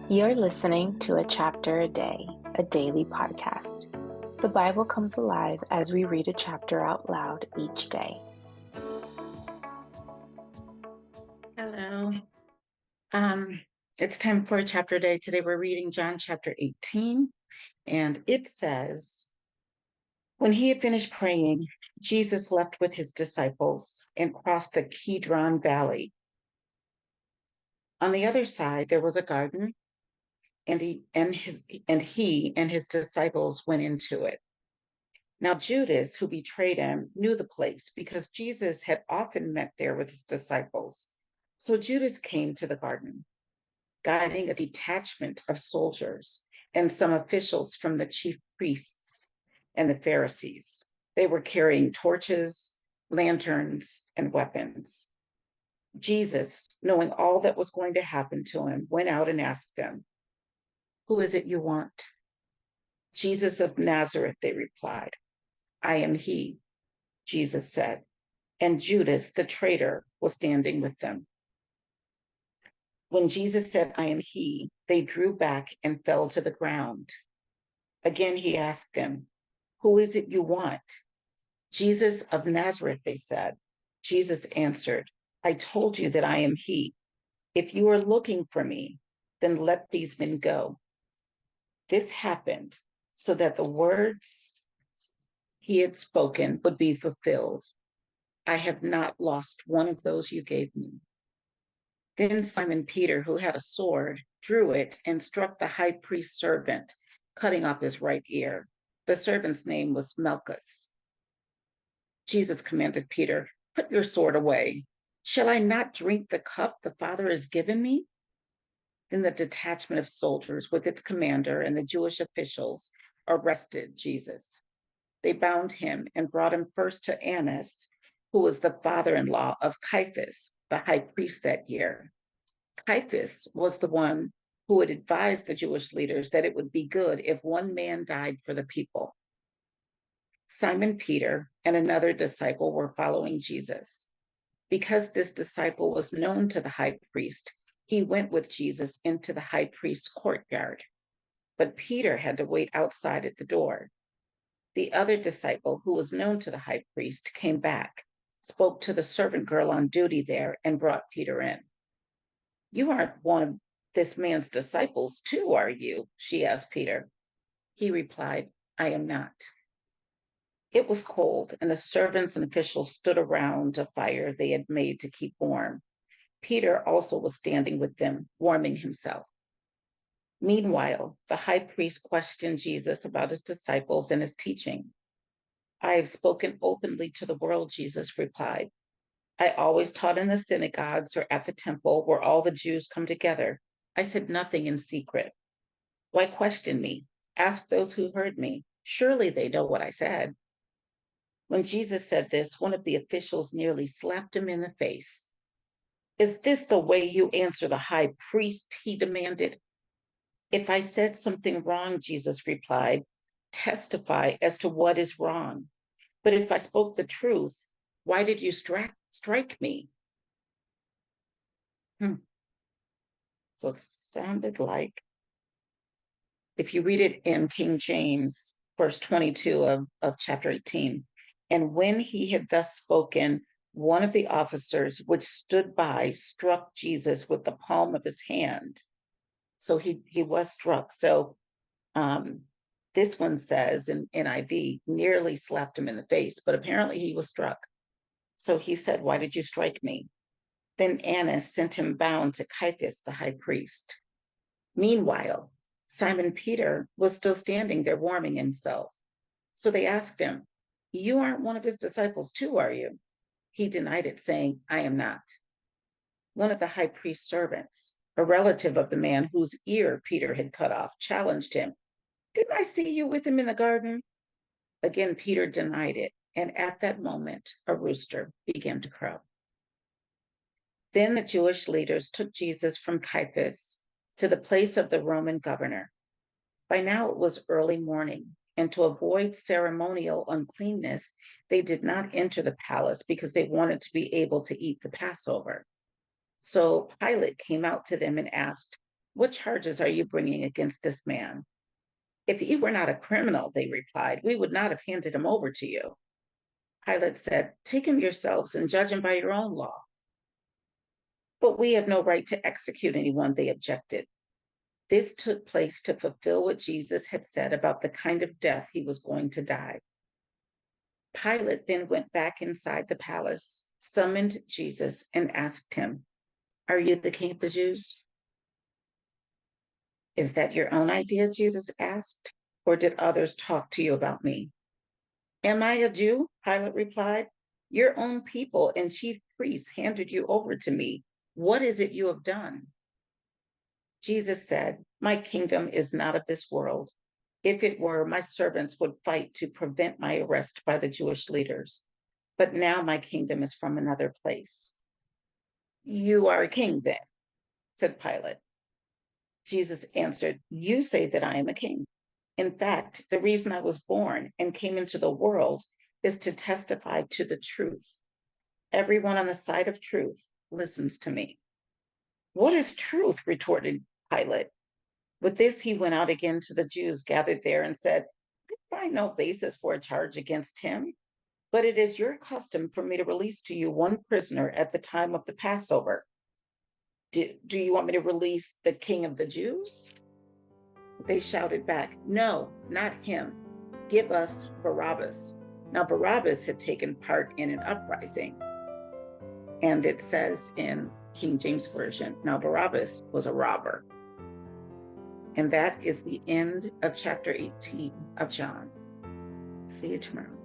You're listening to A Chapter a Day, a daily podcast. The Bible comes alive as we read a chapter out loud each day. Hello. Um, it's time for a chapter day. Today we're reading John chapter 18, and it says, when he had finished praying, Jesus left with his disciples and crossed the Kidron Valley. On the other side, there was a garden, and he and his disciples went into it. Now Judas, who betrayed him, knew the place because Jesus had often met there with his disciples. So Judas came to the garden, guiding a detachment of soldiers and some officials from the chief priests and the Pharisees. They were carrying torches, lanterns, and weapons. Jesus, knowing all that was going to happen to him, went out and asked them, "Who is it you want?" "Jesus of Nazareth," they replied. "I am he," Jesus said. And Judas, the traitor, was standing with them. When Jesus said, "I am he," they drew back and fell to the ground. Again, he asked them, "Who is it you want?" "Jesus of Nazareth," they said. Jesus answered, "I told you that I am he. If you are looking for me, then let these men go." This happened so that the words he had spoken would be fulfilled. "I have not lost one of those you gave me." Then Simon Peter, who had a sword, drew it and struck the high priest's servant, cutting off his right ear. The servant's name was Malchus. Jesus commanded Peter, "Put your sword away. Shall I not drink the cup the Father has given me?" Then the detachment of soldiers with its commander and the Jewish officials arrested Jesus. They bound him and brought him first to Annas, who was the father-in-law of Caiaphas, the high priest that year. Caiaphas was the one who had advised the Jewish leaders that it would be good if one man died for the people. Simon Peter and another disciple were following Jesus. Because this disciple was known to the high priest, he went with Jesus into the high priest's courtyard. But Peter had to wait outside at the door. The other disciple, who was known to the high priest, came back, spoke to the servant girl on duty there, and brought Peter in. "You aren't one of this man's disciples, too, are you?" she asked Peter. He replied, "I am not." It was cold, and the servants and officials stood around a fire they had made to keep warm. Peter also was standing with them, warming himself. Meanwhile, the high priest questioned Jesus about his disciples and his teaching. "I have spoken openly to the world," Jesus replied. "I always taught in the synagogues or at the temple where all the Jews come together. I said nothing in secret. Why question me? Ask those who heard me. Surely they know what I said." When Jesus said this, one of the officials nearly slapped him in the face. "Is this the way you answer the high priest?" he demanded. "If I said something wrong," Jesus replied, "testify as to what is wrong. But if I spoke the truth, why did you strike me?" Hmm. So it sounded like, if you read it in King James, verse 22 of chapter 18, "And when he had thus spoken, one of the officers which stood by struck Jesus with the palm of his hand." So he was struck. So um, this one says in NIV, nearly slapped him in the face, but apparently he was struck. So he said, "Why did you strike me?" Then Annas sent him bound to Caiaphas, the high priest. Meanwhile, Simon Peter was still standing there warming himself. So they asked him, "You aren't one of his disciples too, are you?" He denied it, saying, "I am not." One of the high priest's servants, a relative of the man whose ear Peter had cut off, challenged him. "Didn't I see you with him in the garden?" Again, Peter denied it. And at that moment, a rooster began to crow. Then the Jewish leaders took Jesus from Caiaphas to the place of the Roman governor. By now it was early morning, and to avoid ceremonial uncleanness, they did not enter the palace because they wanted to be able to eat the Passover. So Pilate came out to them and asked, What charges are you bringing against this man? If he were not a criminal, they replied, we would not have handed him over to you. Pilate said, take him yourselves and judge him by your own law. But we have no right to execute anyone, they objected. This took place to fulfill what Jesus had said about the kind of death he was going to die. Pilate then went back inside the palace, summoned Jesus, and asked him, are you the king of the Jews? Is that your own idea? Jesus asked, or did others talk to you about me? Am I a Jew? Pilate replied. Your own people and chief priests handed you over to me. What is it you have done? Jesus said, my kingdom is not of this world. If it were, my servants would fight to prevent my arrest by the Jewish leaders. But now my kingdom is from another place. You are a king then, said Pilate. Jesus answered, you say that I am a king. In fact, the reason I was born and came into the world is to testify to the truth. Everyone on the side of truth listens to me. What is truth? Retorted Pilate. With this, he went out again to the Jews gathered there and said, I find no basis for a charge against him, but it is your custom for me to release to you one prisoner at the time of the Passover. Do you want me to release the king of the Jews? They shouted back, no, not him. Give us Barabbas. Now, Barabbas had taken part in an uprising. And it says in King James Version, now Barabbas was a robber. And that is the end of chapter 18 of John. See you tomorrow.